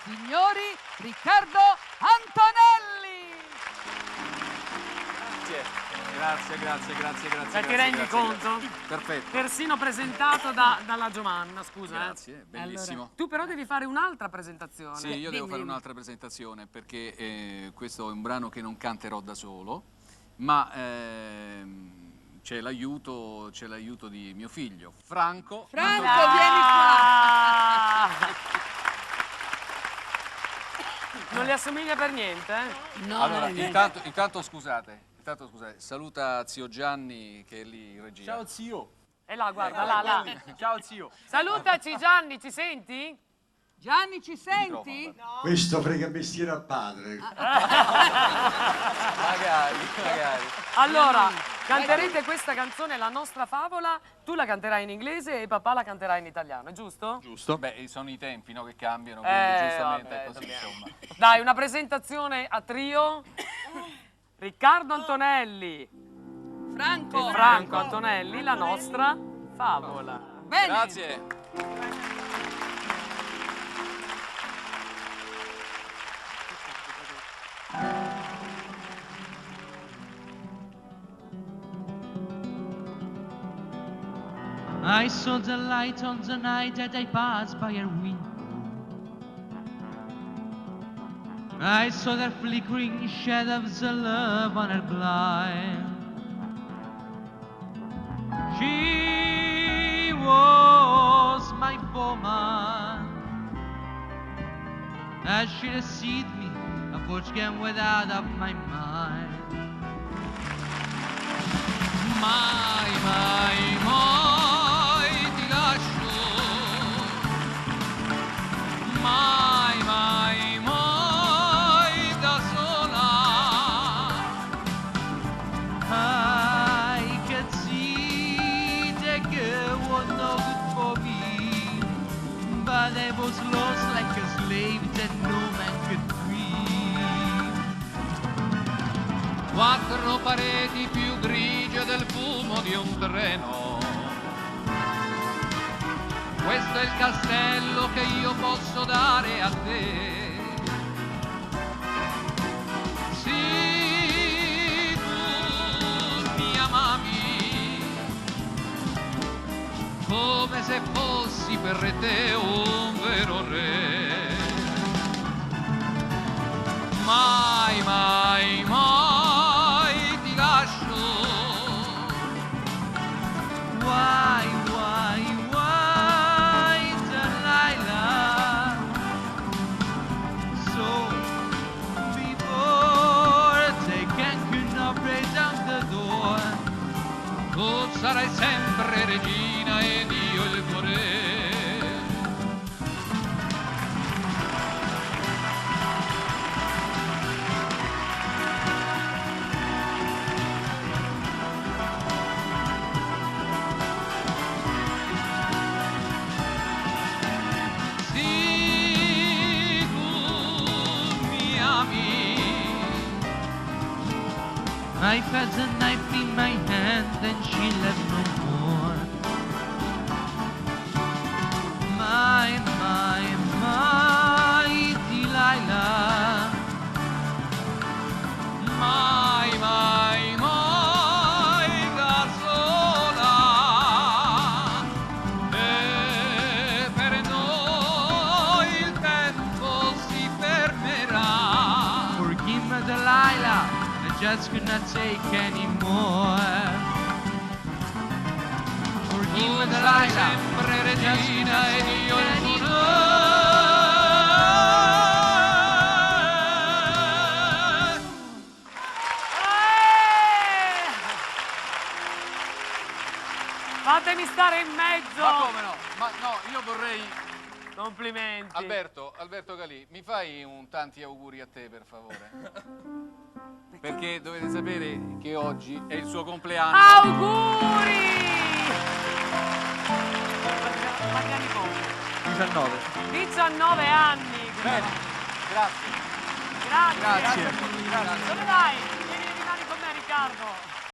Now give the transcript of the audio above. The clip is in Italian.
Signori, Riccardo Antonelli! Grazie. Ti rendi conto? Perfetto. Persino presentato dalla Giovanna, scusa. Grazie, bellissimo. Allora, tu però devi fare un'altra presentazione. Sì, io devo fare un'altra presentazione perché questo è un brano che non canterò da solo, ma c'è l'aiuto di mio figlio, Franco. Franco, vieni qua! Non le assomiglia per niente, eh? No, Allora, no, intanto scusate, saluta zio Gianni che è lì in regia. Ciao zio. E là, guarda, là. Ciao zio. Salutaci Gianni, ci senti? Gianni, ci senti? No. Questo frega mestiere al padre. Magari. Allora, canterete questa canzone, La nostra favola, tu la canterai in inglese e papà la canterà in italiano, è giusto? Giusto. Beh, sono i tempi, no, che cambiano, quindi giustamente vabbè, è così, insomma. Dai, una presentazione a trio. Riccardo Antonelli Franco! e Franco Antonelli, La nostra favola. Bene! Grazie. I saw the light on the night that I passed by her window. I saw the flickering shadows of love on her glide. She was my woman. As she deceived me, a fortune came without of my mind. Mai, ti lascio. Mai, da sola. I could see that girl was no good for me, but I was lost like a slave that no man could free. Quattro pareti più grigie del fumo di un treno. Questo è il castello che io posso dare a te. Sì, tu mi amavi come se fossi per te un vero re. Mai, ti lascio. Why, Delilah? So before they can break down the door, Tu sarai sempre regina ed io il tuo re. Sì, tu mi ami. I felt the knife in my hand and she left no more. My, Delilah. Mai, da sola. E per noi il tempo si fermerà. Forgive me, Delilah, I just could not take anymore. Forgive me, Tu sarai Delilah, sempre regina ed io il tuo re. Fatemi stare in mezzo. Ma come no? Ma no, io vorrei... Complimenti. Alberto Galì, mi fai un tanti auguri a te, per favore? Perché dovete sapere che oggi è il suo compleanno. Auguri! Quanti anni compie? 19 anni. Bene, grazie. Grazie. Grazie. Dove vai? Rimani con me, Riccardo.